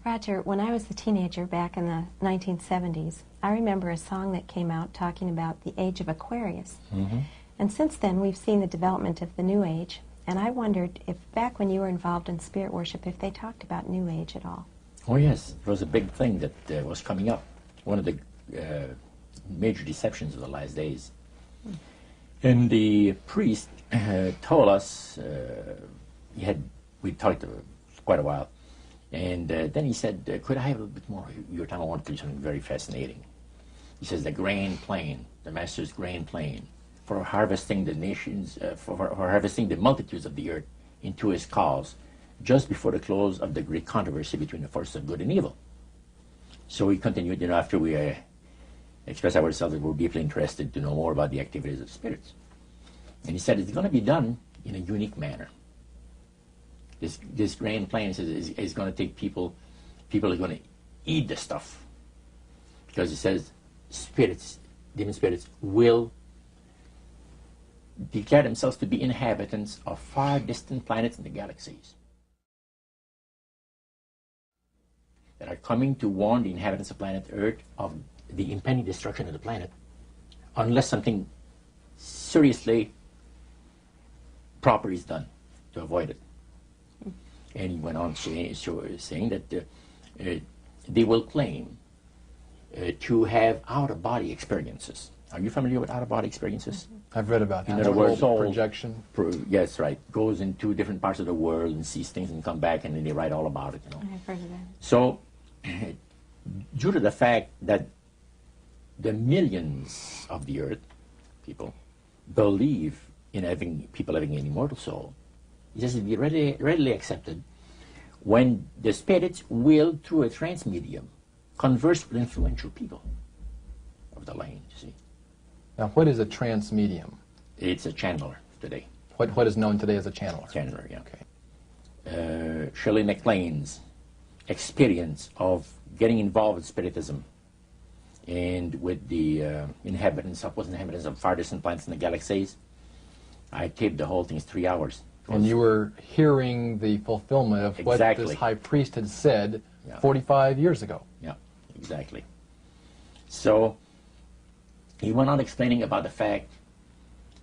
Roger, when I was a teenager back in the 1970s, I remember a song that came out talking about the age of Aquarius. Mm-hmm. And since then, we've seen the development of the New Age, and I wondered if back when you were involved in spirit worship, if they talked about New Age at all. Oh yes, it was a big thing that was coming up. One of the major deceptions of the last days. And the priest told us, we talked quite a while, and then he said, could I have a little bit more of your time? I want to do something very fascinating. He says, the grand plan, the master's grand plan for harvesting the nations, for harvesting the multitudes of the earth into his cause, just before the close of the great controversy between the forces of good and evil. So we continued, after we expressed ourselves that we're deeply interested to know more about the activities of spirits. And he said it's going to be done in a unique manner. This grand plan is going to take people are going to eat the stuff. Because it says spirits, demon spirits, will declare themselves to be inhabitants of far distant planets in the galaxies that are coming to warn the inhabitants of planet Earth of the impending destruction of the planet unless something seriously proper is done to avoid it. And he went on saying that they will claim to have out-of-body experiences. Are you familiar with out-of-body experiences? I've read about that. In other words, projection. Yes, right. Goes into different parts of the world and sees things and come back and then they write all about it. I've heard of that. So, due to the fact that the millions of the earth, people, believe in people having an immortal soul, it has to be readily accepted when the spirits will, through a trance medium, converse with influential people of the land, you see. Now, what is a trance medium? It's a channeler today. What is known today as a channeler? Channeler, yeah. Okay. Shirley MacLaine's experience of getting involved with spiritism and with the supposed inhabitants of far distant planets in the galaxies, I taped the whole thing. It's 3 hours. And you were hearing the fulfillment of what this high priest had said 45 years ago. Yeah, exactly. So he went on explaining about the fact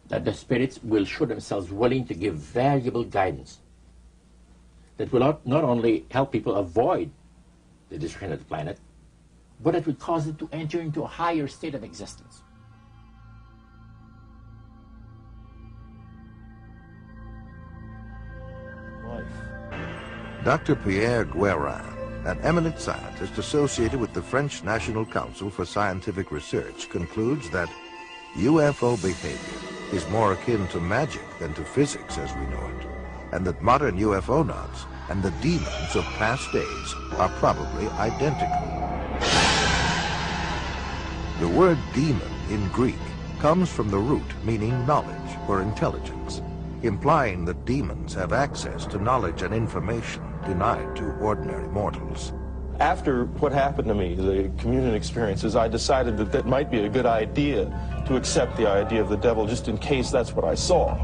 that the spirits will show themselves willing to give valuable guidance that will not only help people avoid the destruction of the planet, but it would cause it to enter into a higher state of existence. Dr. Pierre Guérin, an eminent scientist associated with the French National Council for Scientific Research, concludes that UFO behavior is more akin to magic than to physics as we know it, and that modern UFOnauts and the demons of past days are probably identical. The word demon in Greek comes from the root meaning knowledge or intelligence, implying that demons have access to knowledge and information denied to ordinary mortals. After what happened to me, the communion experiences, I decided that that might be a good idea to accept the idea of the devil just in case that's what I saw.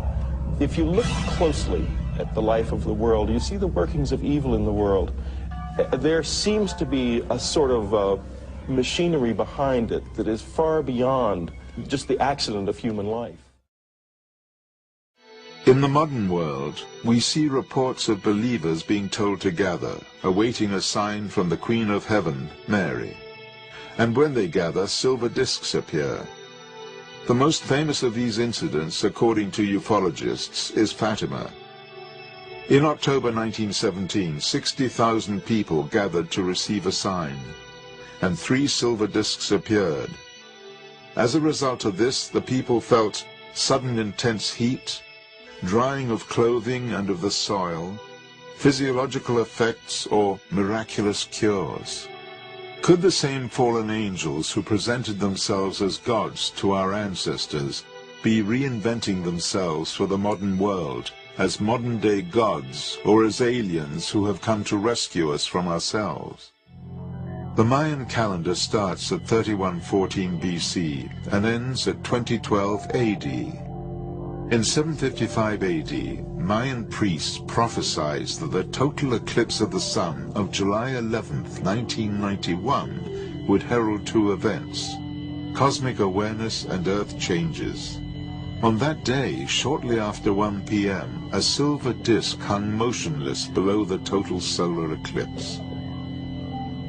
If you look closely at the life of the world, you see the workings of evil in the world. There seems to be a sort of machinery behind it that is far beyond just the accident of human life. In the modern world, we see reports of believers being told to gather, awaiting a sign from the Queen of Heaven, Mary. And when they gather, silver discs appear. The most famous of these incidents, according to ufologists, is Fatima. In October 1917, 60,000 people gathered to receive a sign, and 3 silver discs appeared. As a result of this, the people felt sudden intense heat, drying of clothing and of the soil, physiological effects, or miraculous cures. Could the same fallen angels who presented themselves as gods to our ancestors be reinventing themselves for the modern world as modern-day gods or as aliens who have come to rescue us from ourselves? The Mayan calendar starts at 3114 BC and ends at 2012 AD. In 755 AD, Mayan priests prophesied that the total eclipse of the sun of July 11th, 1991 would herald two events: cosmic awareness and earth changes. On that day, shortly after 1 p.m., a silver disk hung motionless below the total solar eclipse.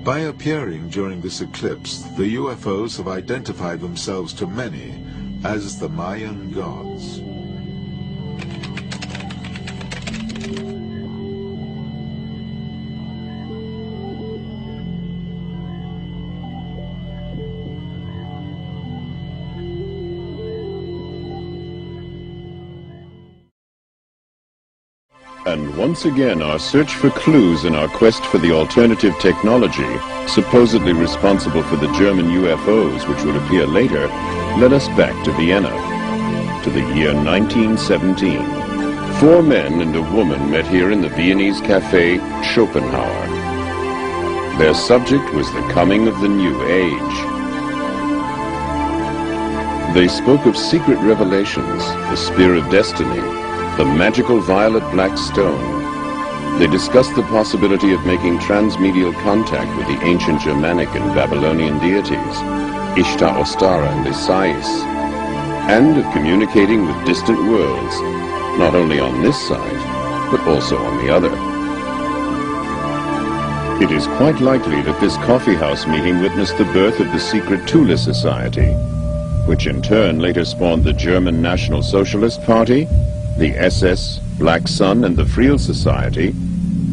By appearing during this eclipse, the UFOs have identified themselves to many as the Mayan gods. And once again, our search for clues in our quest for the alternative technology, supposedly responsible for the German UFOs which would appear later, led us back to Vienna, to the year 1917. 4 men and a woman met here in the Viennese cafe Schopenhauer. Their subject was the coming of the New Age. They spoke of secret revelations, the spear of destiny, the magical violet black stone. They discussed the possibility of making transmedial contact with the ancient Germanic and Babylonian deities, Ishtar, Ostara, and Isais, and of communicating with distant worlds, not only on this side, but also on the other. It is quite likely that this coffeehouse meeting witnessed the birth of the secret Thule Society, which in turn later spawned the German National Socialist Party, the SS, Black Sun, and the Friel Society,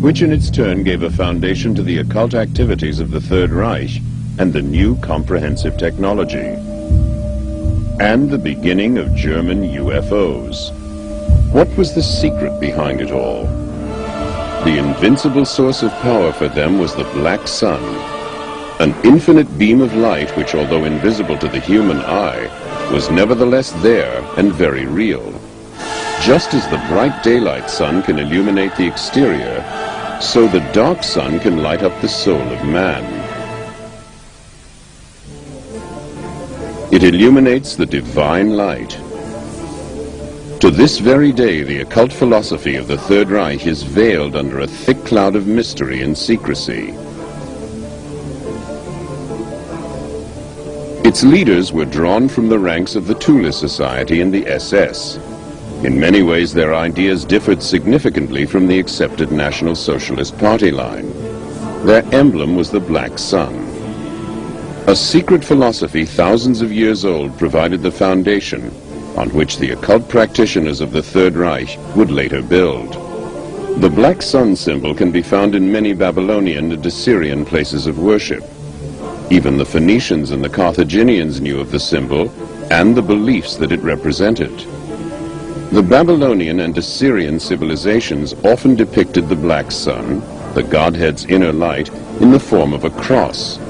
which in its turn gave a foundation to the occult activities of the Third Reich and the new comprehensive technology, and the beginning of German UFOs. What was the secret behind it all? The invincible source of power for them was the Black Sun, an infinite beam of light which, although invisible to the human eye, was nevertheless there and very real. Just as the bright daylight sun can illuminate the exterior, so the dark sun can light up the soul of man. It illuminates the divine light. To this very day, the occult philosophy of the Third Reich is veiled under a thick cloud of mystery and secrecy. Its leaders were drawn from the ranks of the Thule Society and the SS. In many ways, their ideas differed significantly from the accepted National Socialist Party line. Their emblem was the Black Sun. A secret philosophy thousands of years old provided the foundation on which the occult practitioners of the Third Reich would later build. The Black Sun symbol can be found in many Babylonian and Assyrian places of worship. Even the Phoenicians and the Carthaginians knew of the symbol and the beliefs that it represented. The Babylonian and Assyrian civilizations often depicted the Black Sun, the Godhead's inner light, in the form of a cross.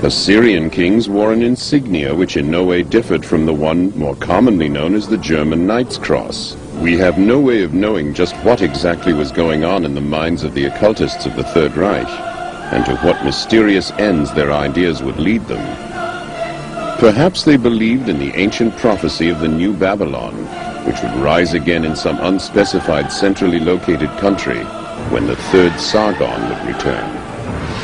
Assyrian kings wore an insignia which in no way differed from the one more commonly known as the German Knight's Cross. We have no way of knowing just what exactly was going on in the minds of the occultists of the Third Reich, and to what mysterious ends their ideas would lead them. Perhaps they believed in the ancient prophecy of the New Babylon, which would rise again in some unspecified centrally located country when the third Sargon would return.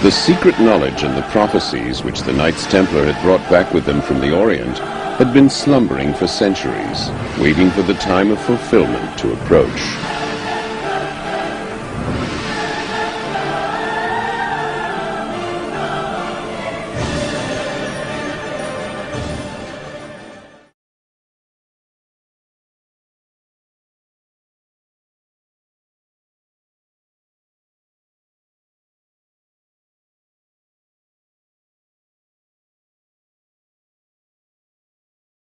The secret knowledge and the prophecies which the Knights Templar had brought back with them from the Orient had been slumbering for centuries, waiting for the time of fulfillment to approach.